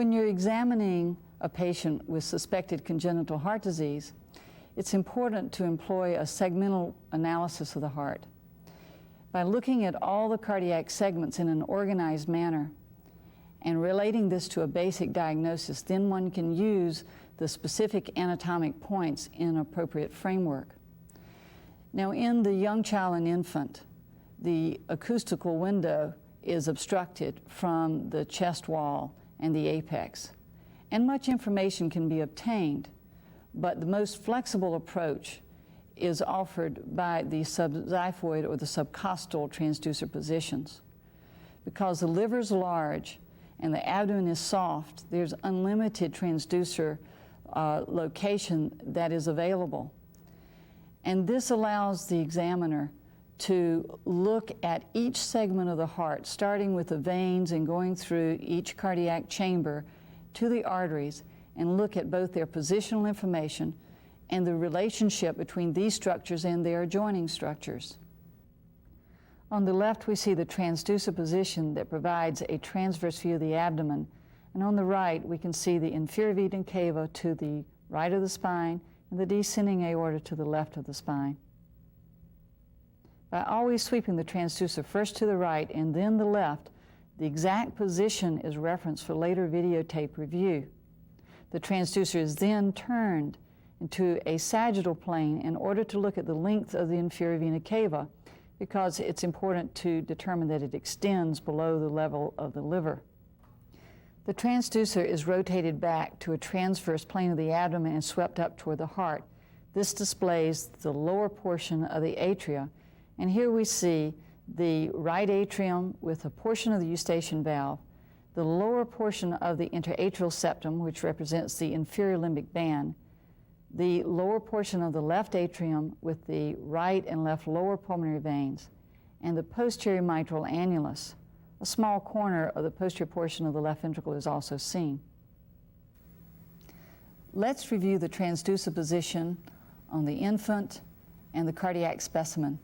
When you're examining a patient with suspected congenital heart disease, it's important to employ a segmental analysis of the heart. By looking at all the cardiac segments in an organized manner and relating this to a basic diagnosis, then one can use the specific anatomic points in appropriate framework. Now, in the young child and infant, the acoustical window is obstructed from the chest wall and the apex, and much information can be obtained, but the most flexible approach is offered by the subxiphoid or the subcostal transducer positions. Because the liver is large and the abdomen is soft, there's unlimited transducer location that is available. And this allows the examiner to look at each segment of the heart, starting with the veins and going through each cardiac chamber to the arteries, and look at both their positional information and the relationship between these structures and their adjoining structures. On the left, we see the transducer position that provides a transverse view of the abdomen, and on the right, we can see the inferior vena cava to the right of the spine and the descending aorta to the left of the spine. By always sweeping the transducer first to the right and then the left, the exact position is referenced for later videotape review. The transducer is then turned into a sagittal plane in order to look at the length of the inferior vena cava, because it's important to determine that it extends below the level of the liver. The transducer is rotated back to a transverse plane of the abdomen and swept up toward the heart. This displays the lower portion of the atria, and here we see the right atrium with a portion of the eustachian valve, the lower portion of the interatrial septum, which represents the inferior limbic band, the lower portion of the left atrium with the right and left lower pulmonary veins, and the posterior mitral annulus. A small corner of the posterior portion of the left ventricle is also seen. Let's review the transducer position on the infant and the cardiac specimen.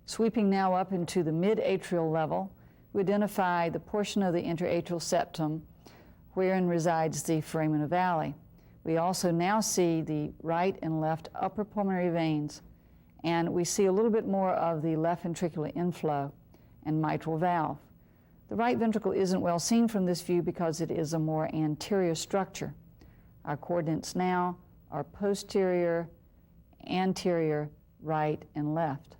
Sweeping now up into the mid-atrial level, we identify the portion of the interatrial septum wherein resides the foramina valley. We also now see the right and left upper pulmonary veins, and we see a little bit more of the left ventricular inflow and mitral valve. The right ventricle isn't well seen from this view because it is a more anterior structure. Our coordinates now are posterior, anterior, right, and left.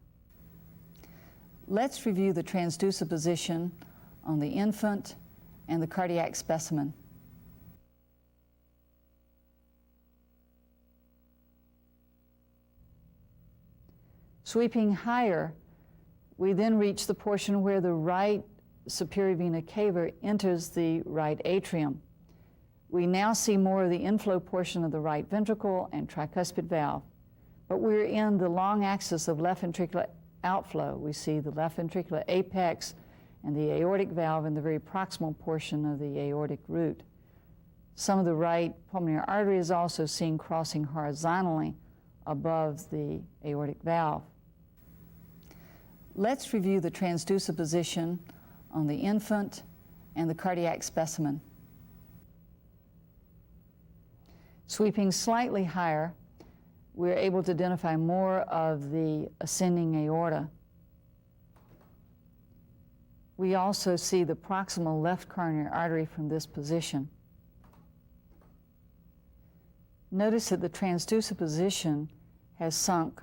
Let's review the transducer position on the infant and the cardiac specimen. Sweeping higher, we then reach the portion where the right superior vena cava enters the right atrium. We now see more of the inflow portion of the right ventricle and tricuspid valve, but we're in the long axis of left ventricular outflow. We see the left ventricular apex and the aortic valve in the very proximal portion of the aortic root. Some of the right pulmonary artery is also seen crossing horizontally above the aortic valve. Let's review the transducer position on the infant and the cardiac specimen. Sweeping slightly higher, we're able to identify more of the ascending aorta. We also see the proximal left coronary artery from this position. Notice that the transducer position has sunk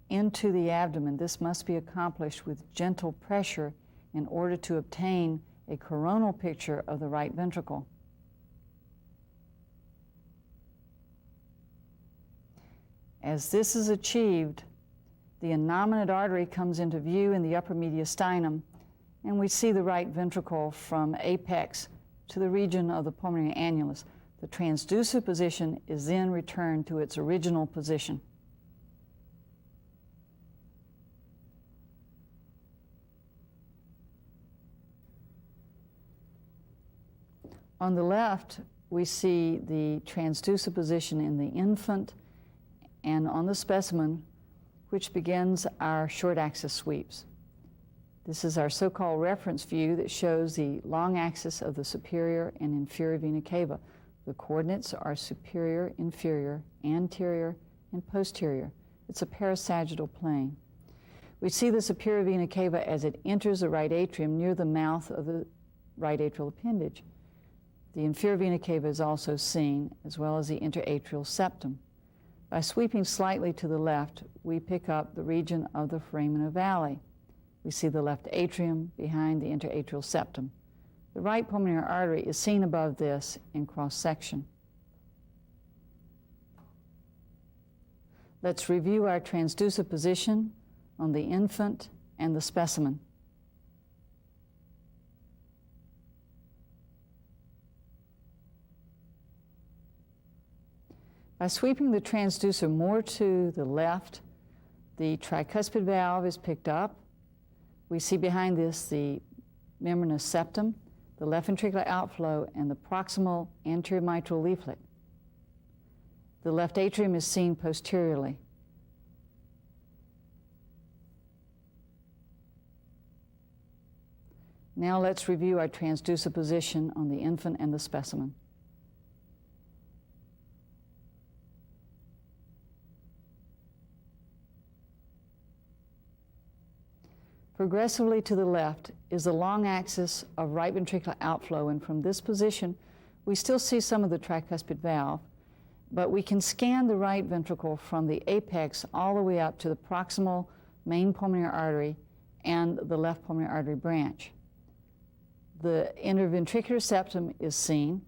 into the abdomen. This must be accomplished with gentle pressure in order to obtain a coronal picture of the right ventricle. As this is achieved, the innominate artery comes into view in the upper mediastinum, and we see the right ventricle from apex to the region of the pulmonary annulus. The transducer position is then returned to its original position. On the left, we see the transducer position in the infant, and on the specimen, which begins our short axis sweeps. This is our so-called reference view that shows the long axis of the superior and inferior vena cava. The coordinates are superior, inferior, anterior, and posterior. It's a parasagittal plane. We see the superior vena cava as it enters the right atrium near the mouth of the right atrial appendage. The inferior vena cava is also seen, as well as the interatrial septum. By sweeping slightly to the left, we pick up the region of the foramen ovale. We see the left atrium behind the interatrial septum. The right pulmonary artery is seen above this in cross-section. Let's review our transducer position on the infant and the specimen. By sweeping the transducer more to the left, the tricuspid valve is picked up. We see behind this the membranous septum, the left ventricular outflow, and the proximal anterior mitral leaflet. The left atrium is seen posteriorly. Now let's review our transducer position on the infant and the specimen. Progressively to the left is the long axis of right ventricular outflow, and from this position we still see some of the tricuspid valve, but we can scan the right ventricle from the apex all the way up to the proximal main pulmonary artery and the left pulmonary artery branch. The interventricular septum is seen,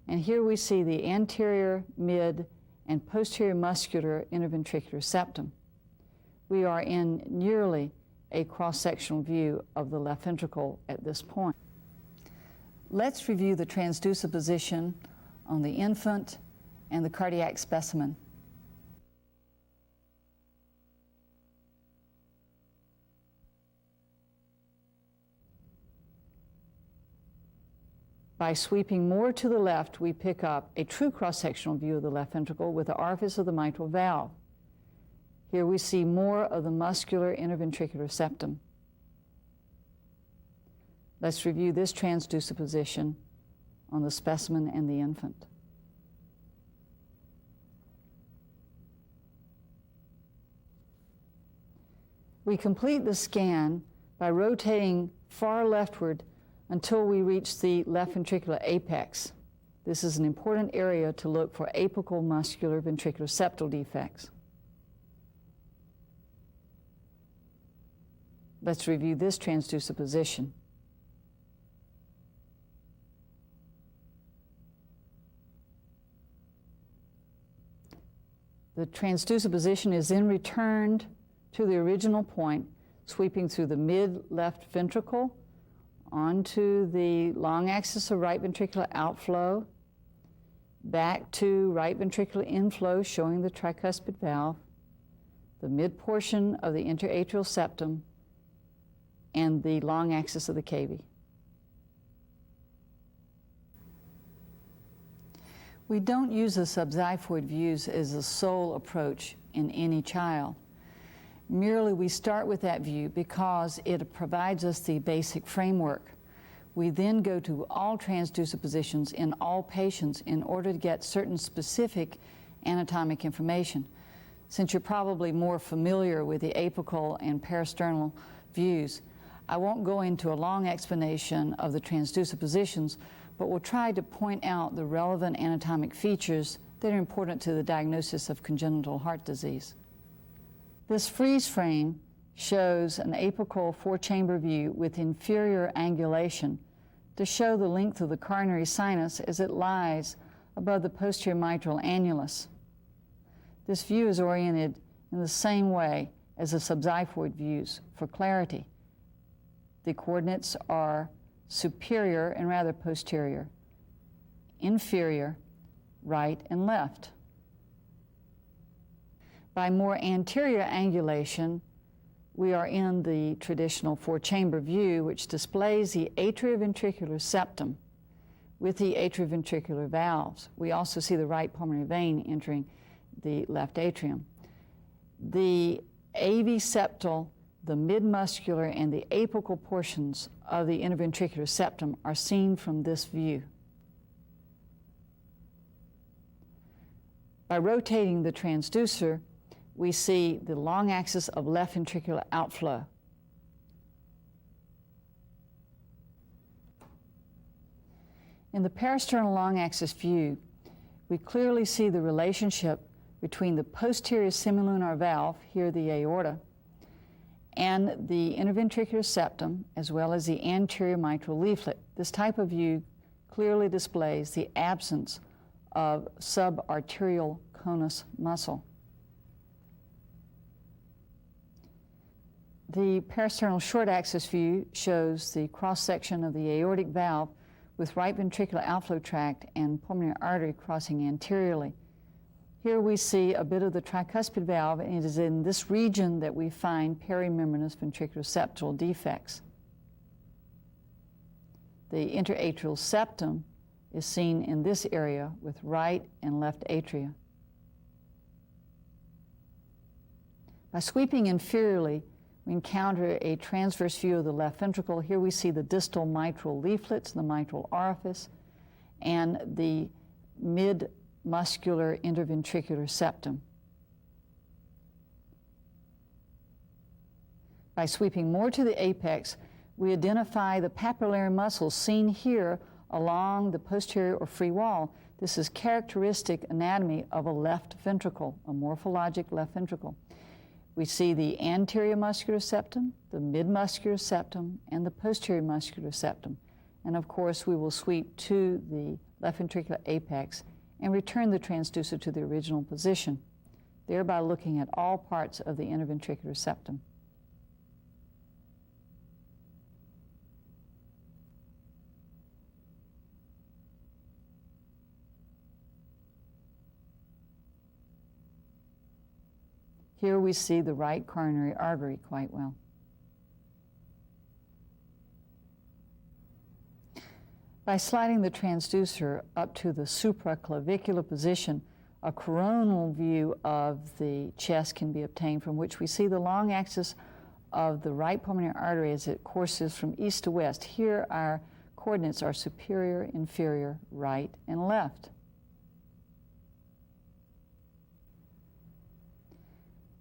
and here we see the anterior, mid, and posterior muscular interventricular septum. We are in nearly a cross-sectional view of the left ventricle at this point. Let's review the transducer position on the infant and the cardiac specimen. By sweeping more to the left, we pick up a true cross-sectional view of the left ventricle with the orifice of the mitral valve. Here we see more of the muscular interventricular septum. Let's review this transducer position on the specimen and the infant. We complete the scan by rotating far leftward until we reach the left ventricular apex. This is an important area to look for apical muscular ventricular septal defects. Let's review this transducer position. The transducer position is then returned to the original point, sweeping through the mid-left ventricle, onto the long axis of right ventricular outflow, back to right ventricular inflow showing the tricuspid valve, the mid portion of the interatrial septum, and the long axis of the cavity. We don't use the subxiphoid views as the sole approach in any child. Merely we start with that view because it provides us the basic framework. We then go to all transducer positions in all patients in order to get certain specific anatomic information. Since you're probably more familiar with the apical and parasternal views, I won't go into a long explanation of the transducer positions, but will try to point out the relevant anatomic features that are important to the diagnosis of congenital heart disease. This freeze frame shows an apical four-chamber view with inferior angulation to show the length of the coronary sinus as it lies above the posterior mitral annulus. This view is oriented in the same way as the subxiphoid views for clarity. The coordinates are superior and rather posterior, inferior, right and left. By more anterior angulation, we are in the traditional four-chamber view, which displays the atrioventricular septum with the atrioventricular valves. We also see the right pulmonary vein entering the left atrium. The AV septal, the mid-muscular, and the apical portions of the interventricular septum are seen from this view. By rotating the transducer, we see the long axis of left ventricular outflow. In the parasternal long axis view, we clearly see the relationship between the posterior semilunar valve, here the aorta, and the interventricular septum, as well as the anterior mitral leaflet. This type of view clearly displays the absence of subarterial conus muscle. The parasternal short axis view shows the cross-section of the aortic valve with right ventricular outflow tract and pulmonary artery crossing anteriorly. Here we see a bit of the tricuspid valve, and it is in this region that we find perimembranous ventricular septal defects. The interatrial septum is seen in this area with right and left atria. By sweeping inferiorly, we encounter a transverse view of the left ventricle. Here we see the distal mitral leaflets, the mitral orifice, and the mid-muscular interventricular septum. By sweeping more to the apex, we identify the papillary muscles seen here along the posterior or free wall. This is characteristic anatomy of a left ventricle, a morphologic left ventricle. We see the anterior muscular septum, the mid-muscular septum, and the posterior muscular septum. And of course, we will sweep to the left ventricular apex and return the transducer to the original position, thereby looking at all parts of the interventricular septum. Here we see the right coronary artery quite well. By sliding the transducer up to the supraclavicular position, a coronal view of the chest can be obtained, from which we see the long axis of the right pulmonary artery as it courses from east to west. Here our coordinates are superior, inferior, right, and left.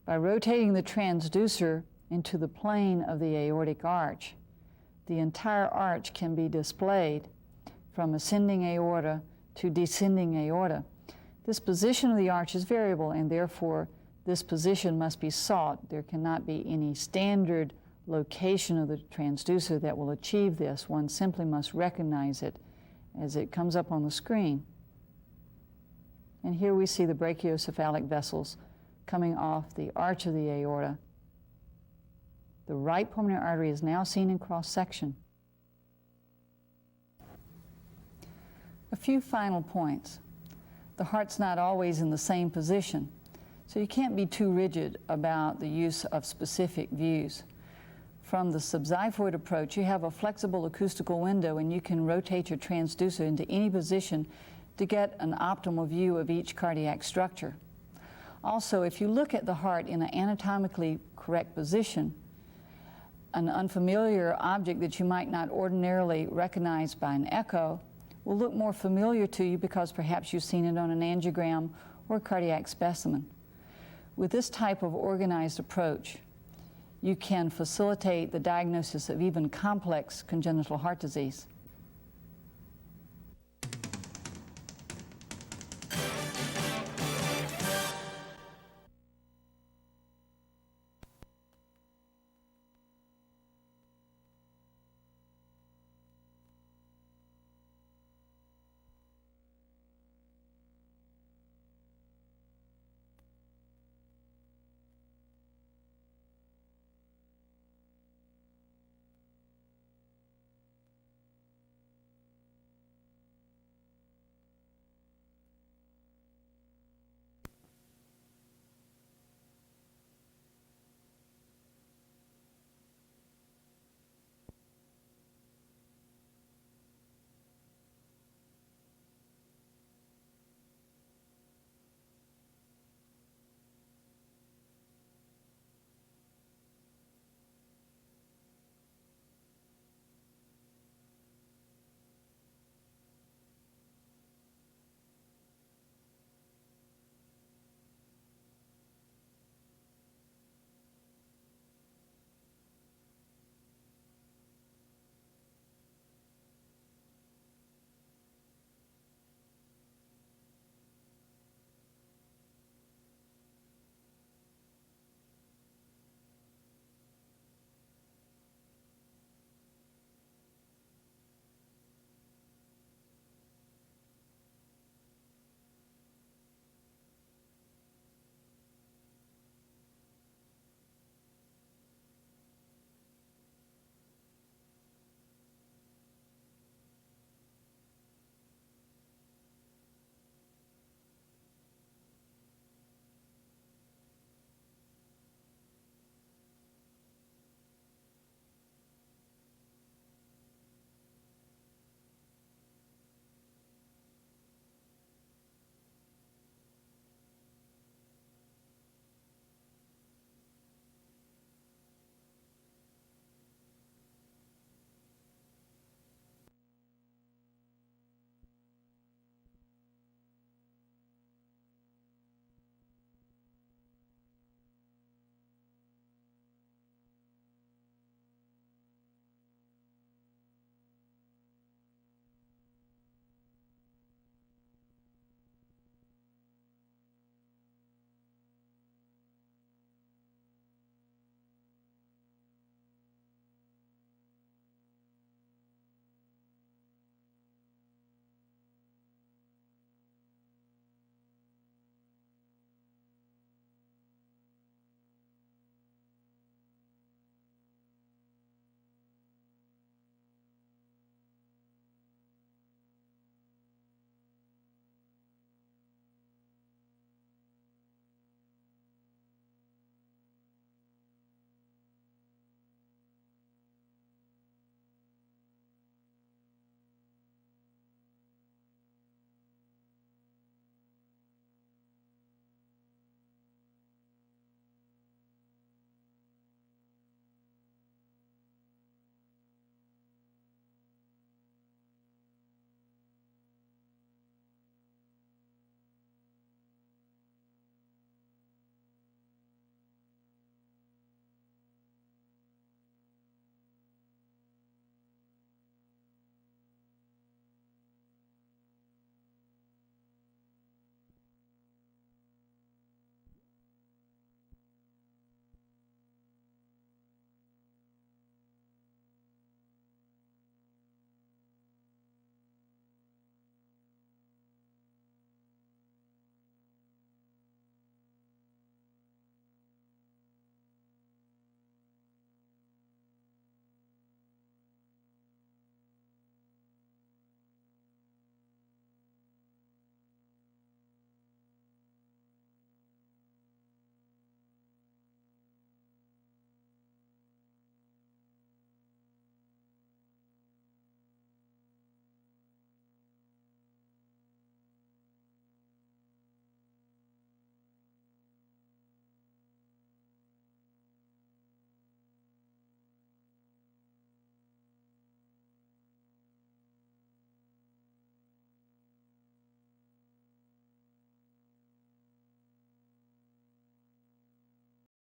By rotating the transducer into the plane of the aortic arch, the entire arch can be displayed from ascending aorta to descending aorta. This position of the arch is variable, and therefore this position must be sought. There cannot be any standard location of the transducer that will achieve this. One simply must recognize it as it comes up on the screen. And here we see the brachiocephalic vessels coming off the arch of the aorta. The right pulmonary artery is now seen in cross-section. A few final points. The heart's not always in the same position, so you can't be too rigid about the use of specific views. From the subxiphoid approach, you have a flexible acoustical window, and you can rotate your transducer into any position to get an optimal view of each cardiac structure. Also, if you look at the heart in an anatomically correct position, an unfamiliar object that you might not ordinarily recognize by an echo will look more familiar to you because perhaps you've seen it on an angiogram or cardiac specimen. With this type of organized approach, you can facilitate the diagnosis of even complex congenital heart disease.